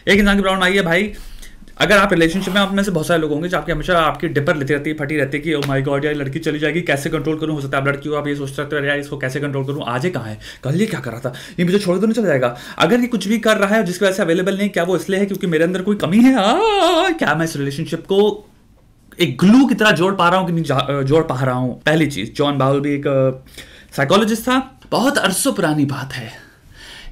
एक इंसान की प्रॉब्लम आई है भाई, अगर आप रिलेशनशिप में, आप में से बहुत सारे लोग होंगे जो आपके हमेशा आपकी डिपर लेती रहती है, फटी रहती है कि ओ माय गॉड यार लड़की चली जाएगी, कैसे कंट्रोल करूं। हो सकता है आप लड़की हो, आप ये सोच सकते हो यार इसको कैसे कंट्रोल करूं, आज ये कहाँ है, कल ये क्या कर रहा था, ये मुझे छोड़ तो नहीं चला जाएगा। अगर ये कुछ भी कर रहा है जिसकी वजह से अवेलेबल नहीं, क्या वो इसलिए है क्योंकि मेरे अंदर कोई कमी है? क्या मैं इस रिलेशनशिप को एक ग्लू की तरह जोड़ पा रहा हूं कि नहीं जोड़ पा रहा हूं? पहली चीज, जॉन बाउल्बी एक साइकोलॉजिस्ट था, बहुत अरसों पुरानी बात है।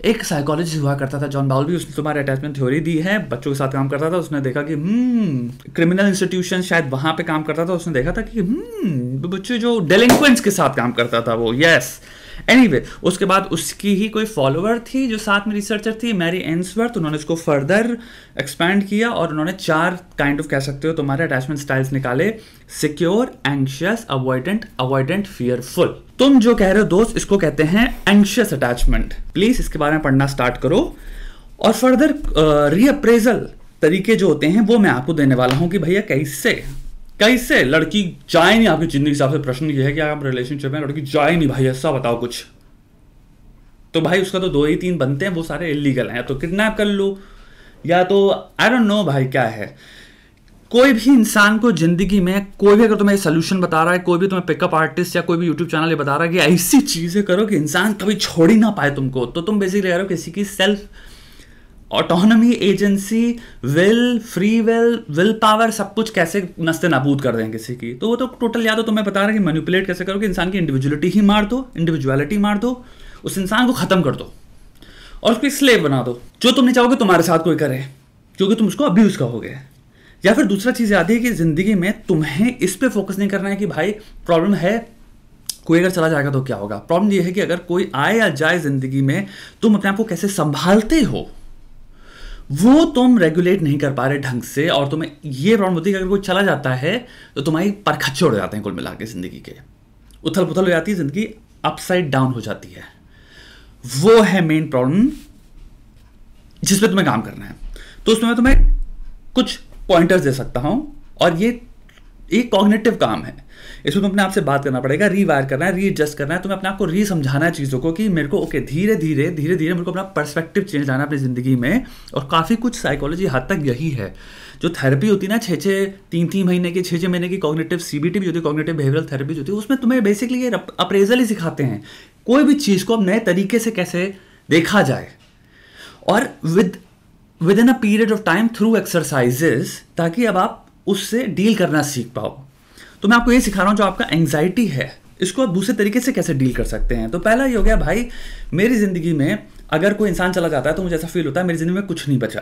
एक साइकोलॉजिस्ट हुआ करता था जॉन बाउल्बी, उसने तुम्हारे अटैचमेंट थ्योरी दी है, बच्चों के साथ काम करता था। उसने देखा कि क्रिमिनल इंस्टीट्यूशन शायद वहां पे काम करता था। उसने देखा था कि बच्चे जो डेलिंक्वेंट्स के साथ काम करता था वो, यस एनीवे। उसके बाद उसकी ही कोई फॉलोअर थी जो साथ में रिसर्चर थी, मैरी एंसवर्थ। उन्होंने इसको फर्दर एक्सपैंड किया और उन्होंने 4 काइंड ऑफ कह सकते हो तुम्हारे अटैचमेंट स्टाइल्स निकाले: सिक्योर, एंग्शियस, अवॉइडेंट, फियरफुल। तुम जो कह रहे हो दोस्त, इसको कहते हैं एंग्शियस अटैचमेंट। प्लीज इसके बारे में पढ़ना स्टार्ट करो और फर्दर रीअप्रेजल तरीके जो होते हैं वो मैं आपको देने वाला हूं कि भैया कैसे लड़की जाए नहीं आपकी जिंदगी। हिसाब से प्रश्न ये है कि आप रिलेशनशिप में लड़की जाए नहीं भाई, ऐसा बताओ कुछ। तो भाई उसका तो 2 ही 3 बनते हैं, वो सारे इलीगल हैं। या तो किडनैप कर लो, या तो आई डोंट नो भाई क्या है। कोई भी इंसान को जिंदगी में, कोई भी अगर तुम्हें सोल्यूशन बता रहा है, कोई भी तुम्हें पिकअप आर्टिस्ट या कोई भी यूट्यूब चैनल ये बता रहा है कि ऐसी चीजें करो कि इंसान कभी छोड़ ही ना पाए तुमको, तो तुम बेसिकली कह रहे हो किसी की self autonomy, agency, free will power, सब कुछ कैसे नस्ते नाबूद कर दें किसी की। तो वो तो टोटल, या तो तुम्हें बता रहा है कि मैनिपुलेट कैसे करो कि इंसान की इंडिविजुअलिटी मार दो, उस इंसान को खत्म कर दो और उसको स्लेव बना दो, जो तुम नहीं चाहोगे तुम्हारे साथ कोई करे, क्योंकि तुम उसको अब्यूज कहोगे। या फिर दूसरा चीज आती है कि जिंदगी में तुम्हें इस पे फोकस नहीं करना है कि भाई प्रॉब्लम है, कोई अगर चला जाएगा तो क्या होगा। प्रॉब्लम यह है कि अगर कोई आए या जाए जिंदगी में, तुम अपने आप को कैसे संभालते हो वो तुम रेगुलेट नहीं कर पा रहे ढंग से। और तुम्हें यह प्रॉब्लम होती है कि अगर कोई चला जाता है तो तुम्हारी परखच्चे उड़ जाते हैं, कुल मिला के जिंदगी के उथल पुथल हो जाती है, जिंदगी अपसाइड डाउन हो जाती है। वो है मेन प्रॉब्लम जिस पे तुम्हें काम करना है। तो उसमें मैं तुम्हें कुछ पॉइंटर्स दे सकता हूं, और ये एक कॉग्निटिव काम है। इसमें तुम्हें अपने आप से बात करना पड़ेगा, रीवायर करना है, रीएडजस्ट करना है, तुम्हें अपने आप को री समझाना है चीज़ों को कि मेरे को ओके धीरे धीरे मेरे को अपना पर्सपेक्टिव चेंज लाना है अपनी ज़िंदगी में। और काफ़ी कुछ साइकोलॉजी हद तक यही है। जो थेरेपी होती है ना, 3 महीने की, 6 महीने की कॉग्निटिव सीबीटी भी होती है, कॉग्निटिव बिहेवियरल थेरेपी होती है, उसमें तुम्हें बेसिकली ये अप्रेजल ही सिखाते हैं, कोई भी चीज़ को अब नए तरीके से कैसे देखा जाए, और with in a period of time through exercises, ताकि अब आप उससे डील करना सीख पाओ। तो मैं आपको ये सिखा रहा हूं, जो आपका एंग्जाइटी है इसको आप दूसरे तरीके से कैसे डील कर सकते हैं। तो पहला ये हो गया, भाई मेरी जिंदगी में अगर कोई इंसान चला जाता है तो मुझे ऐसा फील होता है मेरी जिंदगी में कुछ नहीं बचा।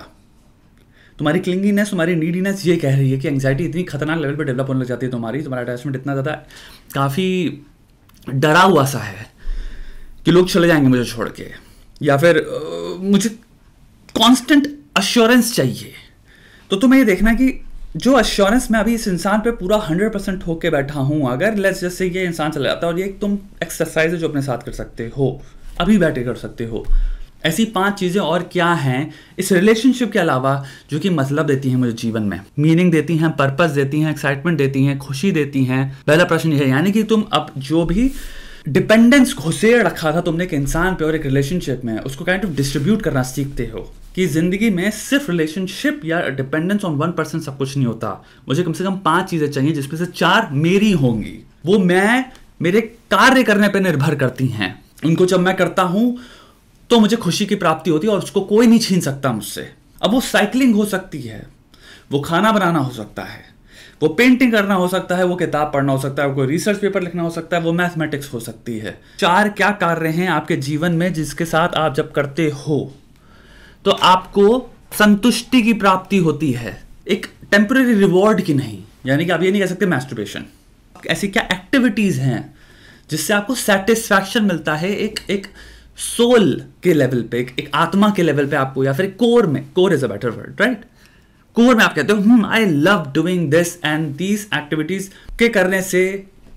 तुम्हारी क्लिंगीनेस, तुम्हारी नीडीनेस ये कह रही है कि एंग्जाइटी इतनी खतरनाक लेवल पर डेवलप होने लग जाती है, तुम्हारा अटैचमेंट इतना ज़्यादा काफ़ी डरा हुआ सा है कि लोग चले जाएंगे मुझे छोड़ के, या फिर मुझे कॉन्स्टेंट अश्योरेंस चाहिए। तो तुम्हें ये देखना कि जो अश्योरेंस मैं अभी इस इंसान पे पूरा 100% होके बैठा हूं, अगर लेट्स जैसे ये इंसान चला जाता है, और ये तुम एक्सरसाइज जो अपने साथ कर सकते हो, अभी बैठे कर सकते हो। ऐसी 5 चीज़ें और क्या हैं इस रिलेशनशिप के अलावा जो कि मतलब देती हैं मुझे जीवन में, मीनिंग देती हैं, पर्पस देती हैं, एक्साइटमेंट देती हैं, खुशी देती हैं। पहला प्रश्न ये है, यानी कि तुम अब जो भी डिपेंडेंस घुसेड़ रखा था तुमने एक इंसान पे और एक रिलेशनशिप में, उसको काइंड ऑफ डिस्ट्रीब्यूट करना सीखते हो कि जिंदगी में सिर्फ रिलेशनशिप या डिपेंडेंस ऑन 1% सब कुछ नहीं होता। मुझे कम से कम 5 चीजें चाहिए जिसमें से 4 मेरी होंगी, वो मैं मेरे कार्य करने पर निर्भर करती हैं। उनको जब मैं करता हूं तो मुझे खुशी की प्राप्ति होती है और उसको कोई नहीं छीन सकता मुझसे। अब वो साइकिलिंग हो सकती है, वो खाना बनाना हो सकता है, वो पेंटिंग करना हो सकता है, वो किताब पढ़ना हो सकता है, वो कोई रिसर्च पेपर लिखना हो सकता है, वो मैथमेटिक्स हो सकती है। 4 क्या कार्य हैं आपके जीवन में जिसके साथ आप जब करते हो तो आपको संतुष्टि की प्राप्ति होती है, एक टेम्पररी रिवॉर्ड की नहीं। यानी कि आप ये नहीं कह सकते मैस्टरबेशन। ऐसी क्या एक्टिविटीज हैं जिससे आपको सेटिस्फैक्शन मिलता है, एक सोल के लेवल पे, एक आत्मा के लेवल पे आपको, या फिर core is a better word, right? Core में आप कहते हो I love doing this and these activities के करने से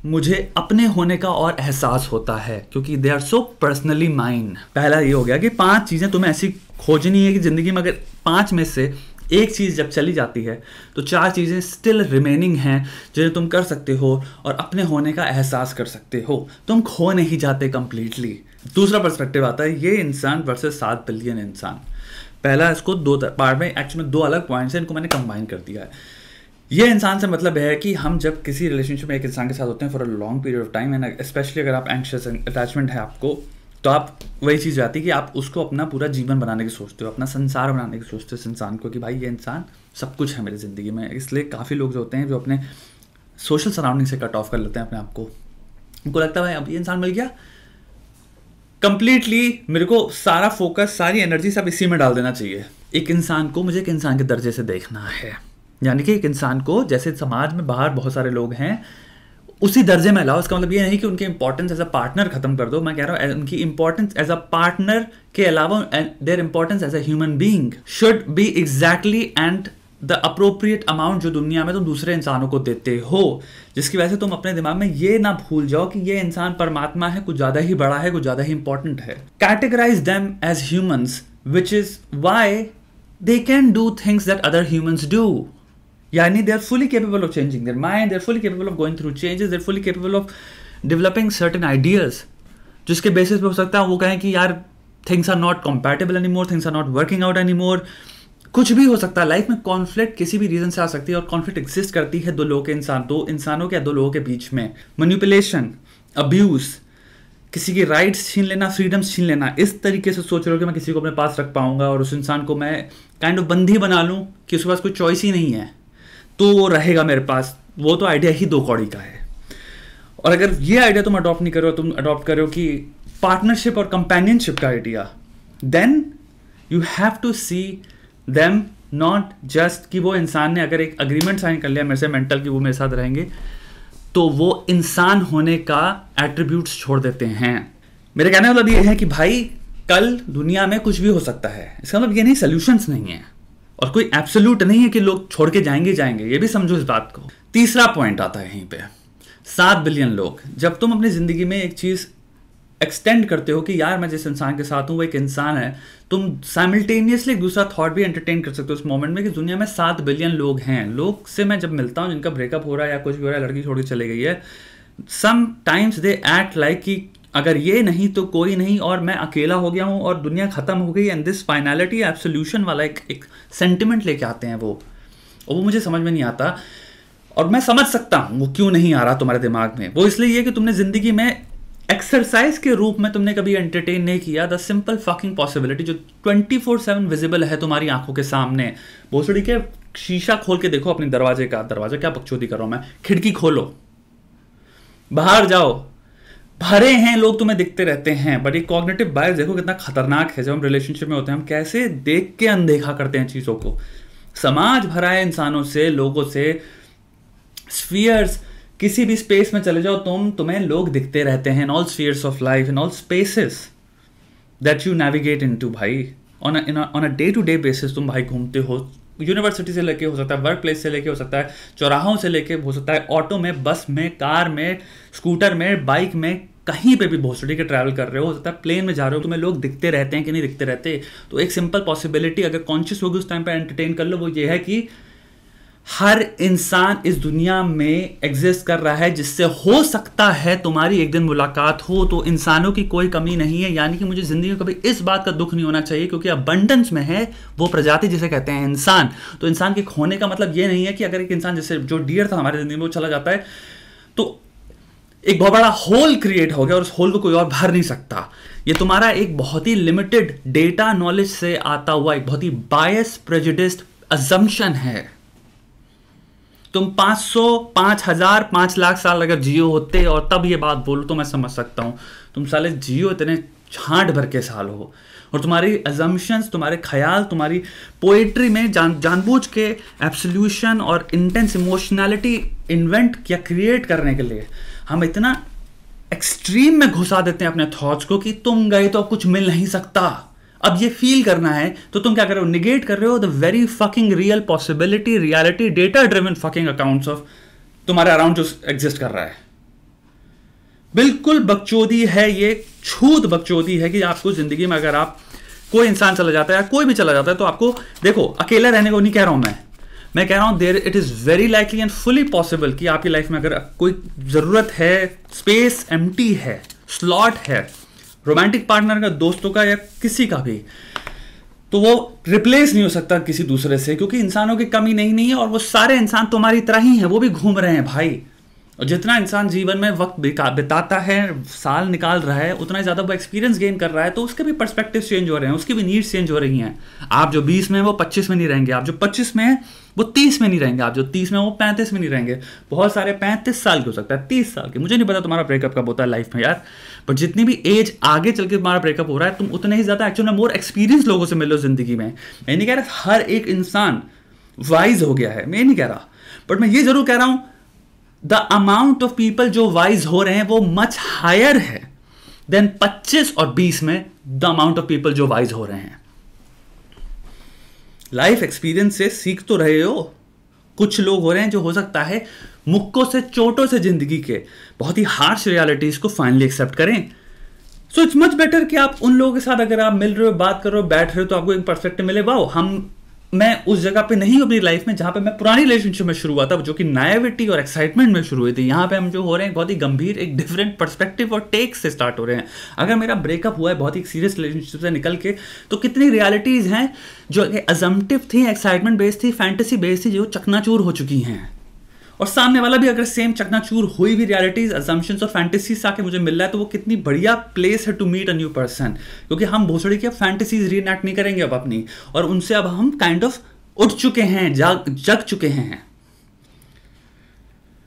मुझे अपने होने का और एहसास होता है, क्योंकि they are so personally mine. पहला ये हो गया कि 5 चीजें तुम्हें ऐसी खोजनी है कि जिंदगी में अगर 5 में से एक चीज जब चली जाती है तो 4 चीजें स्टिल रिमेनिंग हैं जिन्हें तुम कर सकते हो और अपने होने का एहसास कर सकते हो। तुम खो नहीं जाते कंप्लीटली। दूसरा पर्सपेक्टिव आता है ये इंसान वर्सेस 7 बिलियन इंसान। पहला इसको दो पार्ट में, एक्चुअली में दो अलग पॉइंट्स हैं, इनको मैंने कंबाइन कर दिया है। ये इंसान से मतलब है कि हम जब किसी रिलेशनशिप में एक इंसान के साथ होते हैं for a long period of time, and specially अगर आप एंग्शियस अटैचमेंट है आपको, तो आप वही चीज़ आती है कि आप उसको अपना पूरा जीवन बनाने की सोचते हो, अपना संसार बनाने की सोचते हो इस इंसान को, कि भाई ये इंसान सब कुछ है मेरी ज़िंदगी में। इसलिए काफ़ी लोग जो होते हैं जो अपने सोशल सराउंडिंग से कट ऑफ कर लेते हैं अपने आप को। उनको लगता है भाई अब ये इंसान मिल गया, कंप्लीटली मेरे को सारा फोकस, सारी एनर्जी सब इसी में डाल देना चाहिए। एक इंसान को मुझे एक इंसान के दर्जे से देखना है, यानी कि एक इंसान को जैसे समाज में बाहर बहुत सारे लोग हैं उसी दर्जे में लाओ। इसका मतलब ये नहीं कि उनकी इंपॉर्टेंस एज अ पार्टनर खत्म कर दो, मैं कह रहा हूँ उनकी इंपॉर्टेंस एज अ पार्टनर के अलावा their importance as a human being should be exactly and the appropriate amount जो दुनिया में तुम दूसरे इंसानों को देते हो, जिसकी वजह से तुम अपने दिमाग में ये ना भूल जाओ कि ये इंसान परमात्मा है, कुछ ज्यादा ही बड़ा है, कुछ ज्यादा ही इंपॉर्टेंट है। Categorize them as humans, which is why they can do things that other humans do. यानी they are fully capable of changing their mind, they are fully capable of going through changes, they are fully capable of developing certain ideas, जिसके basis पे हो सकता है वो कहें कि यार things are not compatible anymore, things are not working out anymore. कुछ भी हो सकता है लाइफ में, कॉन्फ्लिक्ट किसी भी रीजन से आ सकती है, और कॉन्फ्लिक्ट एग्जिस्ट करती है दो इंसानों के, दो लोगों के बीच में। मैनिपुलेशन, अब्यूज, किसी की राइट्स छीन लेना, फ्रीडम्स छीन लेना, इस तरीके से सोच रहे हो कि मैं किसी को अपने पास रख पाऊंगा और उस इंसान को मैं काइंड ऑफ बंदी बना लूं कि उसके पास कोई चॉइस ही नहीं है तो वो रहेगा मेरे पास, वो तो आइडिया ही दो कौड़ी का है। और अगर ये आइडिया तुम अडॉप्ट नहीं करो, तुम अडॉप्ट करो कि पार्टनरशिप और कंपेनियनशिप का idea, then you have to see them not just कि वो इंसान ने अगर एक अग्रीमेंट साइन कर लिया मेरे से मेंटल कि वो मेरे साथ रहेंगे, तो वो इंसान होने का एट्रीब्यूट्स छोड़ देते हैं। मेरे कहने का मतलब ये है कि भाई कल दुनिया में कुछ भी हो सकता है, इसका मतलब ये नहीं सॉल्यूशंस नहीं है और कोई एब्सोल्यूट नहीं है कि लोग छोड़ के जाएंगे, ये भी समझो इस बात को। तीसरा पॉइंट आता है यहीं पे, 7 बिलियन लोग। जब तुम अपनी जिंदगी में एक चीज एक्सटेंड करते हो कि यार मैं जिस इंसान के साथ हूं वो एक इंसान है, तुम साइमल्टेनियसली एक दूसरा थॉट भी एंटरटेन कर सकते हो उस मोमेंट में कि दुनिया में 7 बिलियन लोग हैं। लोग से मैं जब मिलता हूं जिनका ब्रेकअप हो रहा है या कुछ भी हो रहा है, लड़की छोड़ के चले गई है, sometimes they act like कि अगर ये नहीं तो कोई नहीं और मैं अकेला हो गया हूं और दुनिया खत्म हो गई, एंड दिस फाइनलिटी एब्सोल्यूशन वाला एक सेंटिमेंट लेके आते हैं वो, और वो मुझे समझ में नहीं आता। और मैं समझ सकता हूं वो क्यों नहीं आ रहा तुम्हारे दिमाग में। वो इसलिए कि तुमने जिंदगी में एक्सरसाइज के रूप में तुमने कभी एंटरटेन नहीं किया द सिंपल फकिंग पॉसिबिलिटी जो 24/7 विजिबल है तुम्हारी आंखों के सामने। भोसड़ी के शीशा खोल के देखो अपने दरवाजे का, दरवाजा क्या बकचोदी कर रहा हूं मैं, खिड़की खोलो, बाहर जाओ, भरे हैं लोग तुम्हें दिखते रहते हैं। बट ये कॉग्निटिव बायस देखो कितना खतरनाक है। जब हम रिलेशनशिप में होते हैं हम कैसे देख के अनदेखा करते हैं चीजों को। समाज भरा है इंसानों से, लोगों से, स्फीयर्स, किसी भी स्पेस में चले जाओ तुम्हें लोग दिखते रहते हैं, in all spheres of life, in all spaces that you navigate into. भाई on a day to day basis तुम भाई घूमते हो, यूनिवर्सिटी से लेके हो सकता है, वर्क प्लेस से लेके हो सकता है, चौराहों से लेके हो सकता है, ऑटो में, बस में, कार में, स्कूटर में, बाइक में, कहीं पे भी भोसड़ी के ट्रैवल कर रहे हो सकता है प्लेन में जा रहे हो, तुम्हें लोग दिखते रहते हैं कि नहीं दिखते रहते। तो एक सिंपल पॉसिबिलिटी अगर कॉन्शियस होगी उस टाइम पे एंटरटेन कर लो, वो ये है कि हर इंसान इस दुनिया में एग्जिस्ट कर रहा है जिससे हो सकता है तुम्हारी एक दिन मुलाकात हो। तो इंसानों की कोई कमी नहीं है, यानी कि मुझे जिंदगी में कभी इस बात का दुख नहीं होना चाहिए क्योंकि अबंडेंस में है वो प्रजाति जिसे कहते हैं इंसान। तो इंसान के खोने का मतलब ये नहीं है कि अगर एक इंसान जैसे जो डियर था हमारी जिंदगी में वो चला जाता है तो एक बहुत बड़ा होल क्रिएट हो गया और उस होल को कोई और भर नहीं सकता। ये तुम्हारा एक बहुत ही लिमिटेड डेटा नॉलेज से आता हुआ एक बहुत ही बायस प्रेजुडिस्ड अजम्पशन है। तुम 500, 5000, 5 लाख साल अगर जियो होते और तब ये बात बोलो तो मैं समझ सकता हूं। तुम साले जियो इतने छांट भर के साल हो और तुम्हारी अजम्पशंस, तुम्हारे ख्याल, तुम्हारी पोएट्री में जानबूझ के एब्सोल्यूशन और इंटेंस इमोशनैलिटी इन्वेंट या क्रिएट करने के लिए हम इतना एक्सट्रीम में घुसा देते हैं अपने थॉट्स को कि तुम गए तो अब कुछ मिल नहीं सकता। अब ये फील करना है तो तुम क्या कर रहे हो, निगेट कर रहे हो the very fucking real possibility, reality, data driven fucking accounts of तुम्हारे अराउंड जो एग्जिस्ट कर रहा है। बिल्कुल बकचोदी है ये, छूत बकचोदी है कि आपको जिंदगी में अगर आप कोई इंसान चला जाता है या कोई भी चला जाता है तो आपको देखो अकेला रहने को नहीं कह रहा हूं मैं कह रहा हूं there it is very likely and fully possible कि आपकी लाइफ में अगर कोई जरूरत है, स्पेस एम्प्टी है, स्लॉट है, रोमांटिक पार्टनर का, दोस्तों का या किसी का भी, तो वो रिप्लेस नहीं हो सकता किसी दूसरे से, क्योंकि इंसानों की कमी नहीं है और वो सारे इंसान तुम्हारी तरह ही हैं, वो भी घूम रहे हैं भाई। और जितना इंसान जीवन में वक्त बिताता है, साल निकाल रहा है, उतना ही ज़्यादा वो एक्सपीरियंस गेन कर रहा है, तो उसके भी पर्सपेक्टिव चेंज हो रहे हैं, उसकी भी नीड्स चेंज हो रही हैं। आप जो 20 में हैं वो 25 में नहीं रहेंगे, आप जो 25 में हैं वो 30 में नहीं रहेंगे, आप जो 30 में वो 35 में नहीं रहेंगे। बहुत सारे 35 साल के हो सकता है, 30 साल के, मुझे नहीं पता तुम्हारा ब्रेकअप कब होता है लाइफ में यार, बट जितनी भी एज आगे चल के तुम्हारा ब्रेकअप हो रहा है, तुम उतने ही ज़्यादा एक्चुअल में मोर एक्सपीरियंस लोगों से मिलो जिंदगी में। मैं नहीं कह रहा हर एक इंसान वाइज हो गया है, मैं नहीं कह रहा, बट मैं ये जरूर कह रहा हूं द अमाउंट ऑफ पीपल जो वाइज हो रहे हैं वो मच हायर है देन 25 और 20 में द अमाउंट ऑफ पीपल जो वाइज हो रहे हैं। लाइफ एक्सपीरियंस से सीख तो रहे हो। कुछ लोग हो रहे हैं जो हो सकता है मुक्कों से चोटों से जिंदगी के बहुत ही हार्श रियलिटीज को फाइनली एक्सेप्ट करें। सो इट्स मच बेटर कि आप उन लोगों के साथ अगर आप मिल रहे हो, बात कर रहे हो, बैठ रहे हो, तो आपको एक पर्सपेक्टिव मिले। वाओ, मैं उस जगह पे नहीं हूं अपनी लाइफ में जहां पे मैं पुरानी रिलेशनशिप में शुरू हुआ था, जो कि नाइविटी और एक्साइटमेंट में शुरू हुई थी। यहां पे हम जो हो रहे हैं बहुत ही गंभीर, एक डिफरेंट पर्सपेक्टिव और टेक से स्टार्ट हो रहे हैं। अगर मेरा ब्रेकअप हुआ है बहुत ही सीरियस रिलेशनशिप से निकल के, तो कितनी रियलिटीज हैं जो अजम्पटिव थी, एक्साइटमेंट बेस्ड थी, फैंटेसी बेस्ड थी, जो चकनाचूर हो चुकी हैं। और सामने वाला भी अगर सेम चकनाचूर हुई भी रियलिटीज, अजम्पशंस और फैंटेसीज से आके मुझे मिल रहा है, तो वो कितनी बढ़िया प्लेस है to meet a new person, क्योंकि हम भोसड़ी की फैंटेसीज रीएक्ट नहीं करेंगे अब अपनी, और उनसे अब हम काइंड ऑफ उठ चुके हैं, जग चुके हैं।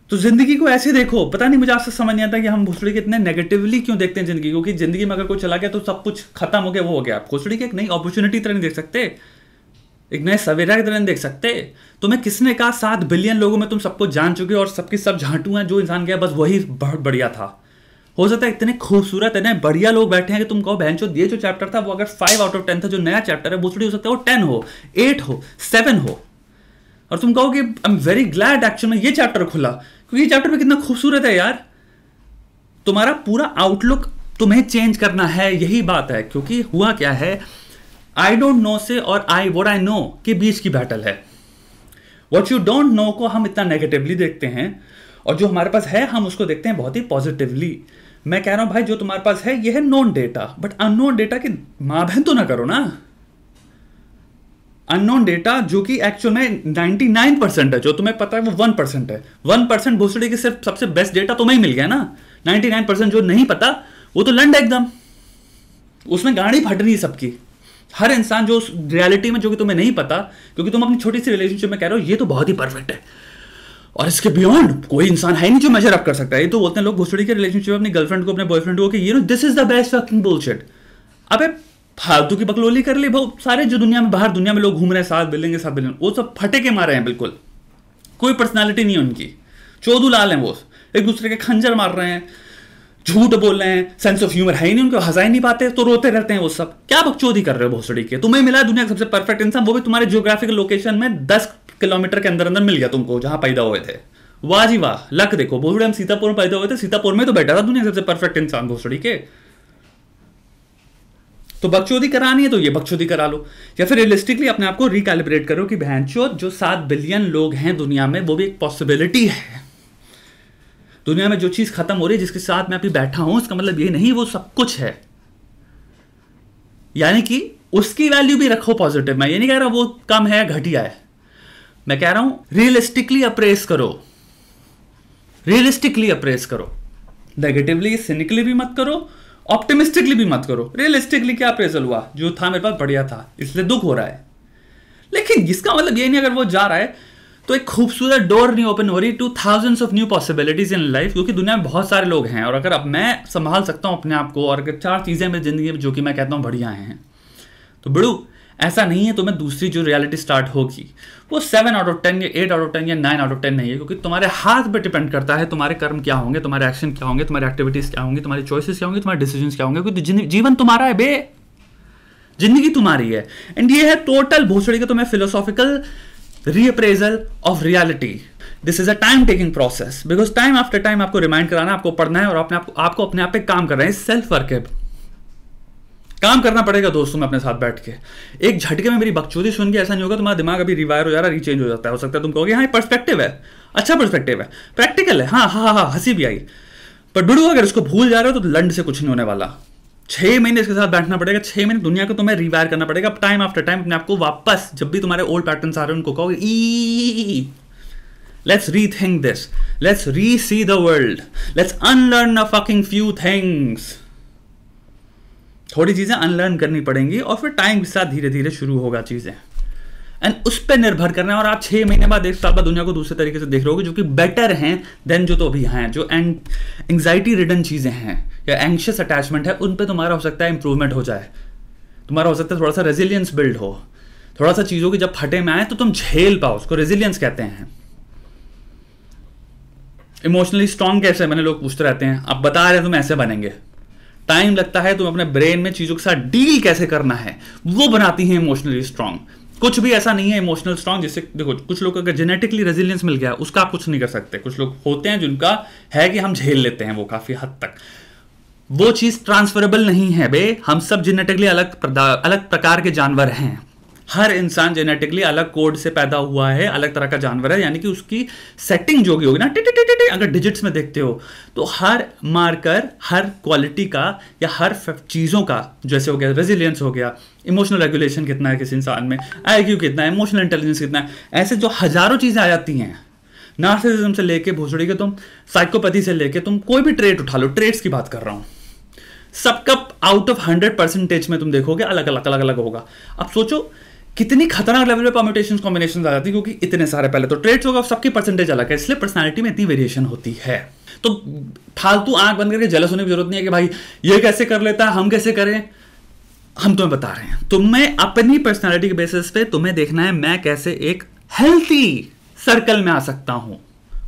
तो जिंदगी को ऐसे देखो। पता नहीं, मुझे आपसे समझ नहीं आता कि हम भोसड़ी के इतने नेगेटिवली क्यों देखते हैं जिंदगी को, कि जिंदगी में अगर कोई चला गया तो सब कुछ खत्म हो गया, वो हो गया। आप भोसड़ी की एक नई अपॉर्चुनिटी तरह नहीं देख सकते, एक नए सवेरा की तरह नहीं देख सकते। तुम्हें किसने कहा 7 बिलियन लोगों में तुम सबको जान चुके हो और सबके सब झांटू हैं, जो इंसान गया बस वही बहुत बढ़िया था। हो सकता है इतने खूबसूरत, इतने बढ़िया लोग बैठे हैं कि तुम कहो बहनचोद ये जो चैप्टर था वो अगर 5 आउट ऑफ 10 था, जो नया चैप्टर है भोसड़ी हो सकता है वो 10 हो, 8 हो, 7 हो, और तुम कहो कि I am very glad actual में ये चैप्टर खुला, क्योंकि ये चैप्टर भी कितना खूबसूरत है यार। तुम्हारा पूरा आउटलुक तुम्हें चेंज करना है, यही बात है। क्योंकि हुआ क्या है, आई डोंट नो से और व्हाट आई नो के बीच की बैटल है। व्हाट यू डोंट नो को हम इतना नेगेटिवली देखते हैं, और जो हमारे पास है हम उसको देखते हैं बहुत ही पॉजिटिवली। मैं कह रहा हूं भाई, जो तुम्हारे पास है ये है known data, but unknown data की मां बहन तो ना करो ना। अननोन डेटा जो कि एक्चुअल में 99% है, जो तुम्हें पता है वो 1% है। 1% भोसड़ी की सिर्फ सबसे बेस्ट डेटा तुम्हें ही मिल गया ना। 99% जो नहीं पता वो तो लंड एकदम, उसमें गाड़ी फट रही है सबकी। हर इंसान जो रियलिटी में, जो कि तुम्हें नहीं पता, क्योंकि तुम अपनी छोटी सी रिलेशनशिप में कह रहे हो ये तो बहुत ही परफेक्ट है, और इसके बियॉन्ड कोई इंसान है नहीं जो मेजर अप कर सकता है। ये तो बोलते हैं लोग भोसड़ी के रिलेशनशिप में अपनी गर्लफ्रेंड को, अपने बॉयफ्रेंड को, कि you know this is the best fucking bullshit. अबे फालतू की बकलोली कर ली भाई। सारे जो दुनिया में, बाहर दुनिया में लोग घूम रहे हैं 7 बिलियन के 7 बिलियन, वो सब फटे के मारे हैं, बिल्कुल कोई पर्सनालिटी नहीं है उनकी, चोदू लाल हैं वो, एक दूसरे के खंजर मार रहे हैं, झूठ बोल रहे हैं, सेंस ऑफ ह्यूमर है ही नहीं उनको, हंसा ही नहीं पाते, तो रोते रहते हैं वो सब। क्या बकचोदी कर रहे हो भोसड़ी के? तुम्हें मिला दुनिया का सबसे परफेक्ट इंसान, वो भी तुम्हारे जियोग्राफिकल लोकेशन में 10 किलोमीटर के अंदर अंदर मिल गया तुमको, जहां पैदा हुए थे। वाह जी वाह, लक देखो। भोसड़ी हम सीतापुर में पैदा हुए थे, सीतापुर में तो बैठा था दुनिया का सबसे परफेक्ट इंसान भोसड़ी के। तो बकचोदी करानी है तो ये बकचोदी करा लो, या फिर रियलिस्टिकली अपने आप को रिकैलिब्रेट करो कि बहनचोद जो 7 बिलियन लोग हैं दुनिया में, वो भी एक पॉसिबिलिटी है। दुनिया में जो चीज खत्म हो रही है, जिसके साथ मैं अभी बैठा हूं, इसका मतलब ये नहीं वो सब कुछ है। यानी कि उसकी वैल्यू भी रखो पॉजिटिव। मैं ये नहीं कह रहा वो कम है, घटिया है, मैं कह रहा हूं रियलिस्टिकली अप्रेस करो, रियलिस्टिकली अप्रेस करो। नेगेटिवली, सिनिकली भी मत करो, ऑप्टिमिस्टिकली भी मत करो। रियलिस्टिकली क्या अप्रेजल हुआ, जो था मेरे पास बढ़िया था, इसलिए दुख हो रहा है। लेकिन इसका मतलब ये नहीं अगर वो जा रहा है तो एक खूबसूरत डोर नहीं ओपन हो रही two thousands of new possibilities in life, क्योंकि दुनिया में बहुत सारे लोग हैं। और अगर अब मैं संभाल सकता हूं अपने आप को, और अगर 4 चीजें मेरी जिंदगी में जो कि मैं कहता हूं बढ़िया हैं, तो बड़ू ऐसा नहीं है तुम्हें दूसरी जो रियलिटी स्टार्ट होगी वो 7 आउट ऑफ 10 या 8 आउट ऑफ 10 या 9 आउट ऑफ 10 नहीं है, क्योंकि तुम्हारे हाथ पे डिपेंड करता है तुम्हारे कर्म क्या होंगे, तुम्हारे एक्शन क्या होंगे, तुम्हारी एक्टिविटीज क्या होंगी, तुम्हारी चॉइसेस क्या होंगी, तुम्हारे डिसीजंस क्या होंगे, क्योंकि जीवन तुम्हारा है बे, जिंदगी तुम्हारी है। एंड ये है टोटल भोसड़ी का तुम्हें philosophical reappraisal of reality. This is a time taking process, because time after time आपको रिमाइंड कराना, आपको पढ़ना है, और आपको अपने आप पे काम करना है। सेल्फ वर्क है, काम करना पड़ेगा दोस्तों में अपने साथ बैठ के। एक झटके में मेरी बकचोदी सुन के ऐसा नहीं होगा तुम्हारा दिमाग अभी रिवायर हो जा रहा है, रीचेंज हो जाता है। हो सकता है तुम कहोगे हाँ ये पर्सपेक्टिव है, अच्छा पर्सपेक्टिव है, प्रैक्टिकल है, हाँ हाँ हाँ, हंसी भी आई। पर बुढ़ू अगर इसको भूल जा रहे हो तो लंड से कुछ नहीं होने वाला। 6 महीने इसके साथ बैठना पड़ेगा, 6 महीने दुनिया को तुम्हें रिवायर करना पड़ेगा टाइम आफ्टर टाइम अपने आप को वापस, जब भी तुम्हारे ओल्ड पैटर्न्स आ रहे हैं उनको कहोगे ई, let's rethink this, let's resee the world, let's unlearn a fucking few things. थोड़ी चीजें अनलर्न करनी पड़ेंगी और फिर टाइम के साथ धीरे धीरे शुरू होगा चीजें, एंड उस पर निर्भर करना है। और आप 6 महीने बाद 1 साल बाद दुनिया को दूसरे तरीके से देख रहे होगे, जो कि बेटर हैं देन जो तो अभी हैं। जो एंग्जाइटी रिडन चीजें हैं या एंग्शियस अटैचमेंट है, उन पे तुम्हारा हो सकता है इंप्रूवमेंट हो जाए, तुम्हारा हो सकता है थोड़ा सा रेजिलियंस बिल्ड हो, थोड़ा सा चीजों की जब फटे में आए तो तुम झेल पाओ, उसको रेजिलियंस कहते हैं। इमोशनली स्ट्रांग कैसे बने लोग पूछते रहते हैं, आप बता रहे हैं तुम ऐसे बनेंगे, टाइम लगता है, तुम अपने ब्रेन में चीजों के साथ डील कैसे करना है वो बनाती है इमोशनली स्ट्रांग। कुछ भी ऐसा नहीं है इमोशनल स्ट्रांग जिससे, देखो कुछ लोग अगर जेनेटिकली रेजिलियंस मिल गया उसका आप कुछ नहीं कर सकते, कुछ लोग होते हैं जिनका है कि हम झेल लेते हैं वो काफी हद तक, वो चीज ट्रांसफरेबल नहीं है बे। हम सब जेनेटिकली अलग प्रकार के जानवर हैं, हर इंसान जेनेटिकली अलग कोड से पैदा हुआ है, अलग तरह का जानवर है, यानी कि उसकी सेटिंग जो होगी ना, अगर डिजिट्स में देखते हो तो हर मार्कर, हर क्वालिटी का या हर चीज़ों का, जैसे हो गया रेजिलियंस हो गया, इमोशनल रेगुलेशन कितना है किसी इंसान में, IQ कितना है, इमोशनल इंटेलिजेंस कितना है, ऐसे जो हजारों चीज़ें आ जाती हैं, नार्सिसिज्म से लेके भोसड़ी के तुम साइकोपैथी से लेके तुम कोई भी ट्रेट उठा लो, ट्रेट्स की बात कर रहा हूँ, सबका आउट ऑफ 100% में तुम देखोगे अलग अलग अलग अलग होगा। अब सोचो कितनी खतरनाक लेवल पे परम्यूटेशंस कॉम्बिनेशंस आ जाती है, क्योंकि इतने सारे पहले तो ट्रेट्स होगा, सबकी परसेंटेज अलग है, इसलिए पर्सनालिटी में इतनी वेरिएशन होती है। तो फालतू आंख बंद करके जेलस होने की जरूरत नहीं है कि भाई ये कैसे कर लेता है, हम कैसे करें। हम तुम्हें बता रहे हैं, तुम्हें अपनी पर्सनालिटी के बेसिस पे तुम्हें देखना है मैं कैसे एक हेल्थी सर्कल में आ सकता हूं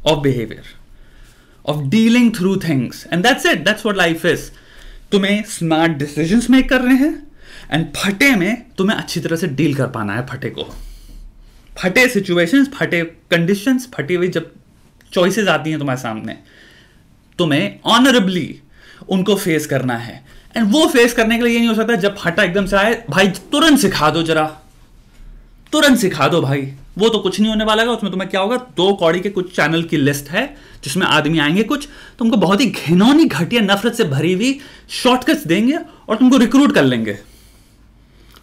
of behaviour, of dealing through things, and that's it, that's what life is. तुम्हें स्मार्ट डिसीजंस मेक करने हैं, एंड फटे में तुम्हें अच्छी तरह से डील कर पाना है फटे को, फटे सिचुएशंस, फटे कंडीशंस, फटी हुई जब चॉइसेस आती हैं तुम्हारे सामने, तुम्हें ऑनरेबली उनको फेस करना है। एंड वो फेस करने के लिए ये नहीं हो सकता जब फटा एकदम से आए भाई तुरंत सिखा दो, जरा तुरंत सिखा दो भाई, वो तो कुछ नहीं होने वाला है। उसमें तुम्हें क्या होगा, 2 कौड़ी के कुछ चैनल की लिस्ट है जिसमें आदमी आएंगे, कुछ तुमको बहुत ही घिनौनी घटिया नफरत से भरी हुई शॉर्टकट्स देंगे और तुमको रिक्रूट कर लेंगे,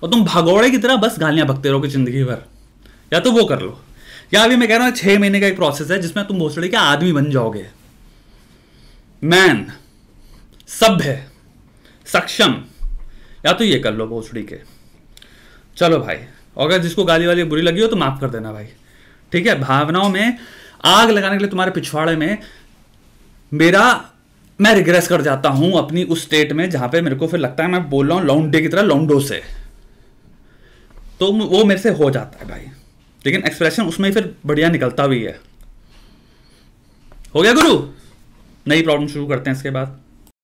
और तुम भगौड़े की तरह बस गालियां बकते रहोगे जिंदगी भर। या तो वो कर लो, या अभी मैं कह रहा हूं 6 महीने का एक प्रोसेस है जिसमें तुम भोसड़ी के आदमी बन जाओगे, मैन, सभ्य, सक्षम। या तो ये कर लो भोसड़ी के। चलो भाई, अगर जिसको गाली वाली बुरी लगी हो तो माफ कर देना भाई, ठीक है। भावनाओं में आग लगाने के लिए तुम्हारे पिछवाड़े में मैं रिग्रेस कर जाता हूं अपनी उस स्टेट में जहां पे मेरे को फिर लगता है मैं बोल रहा हूं लौंडे की तरह, लौंडो से, तो वो मेरे से हो जाता है भाई, लेकिन एक्सप्रेशन उसमें ही फिर बढ़िया निकलता भी है। हो गया गुरु, नई प्रॉब्लम शुरू करते हैं इसके बाद।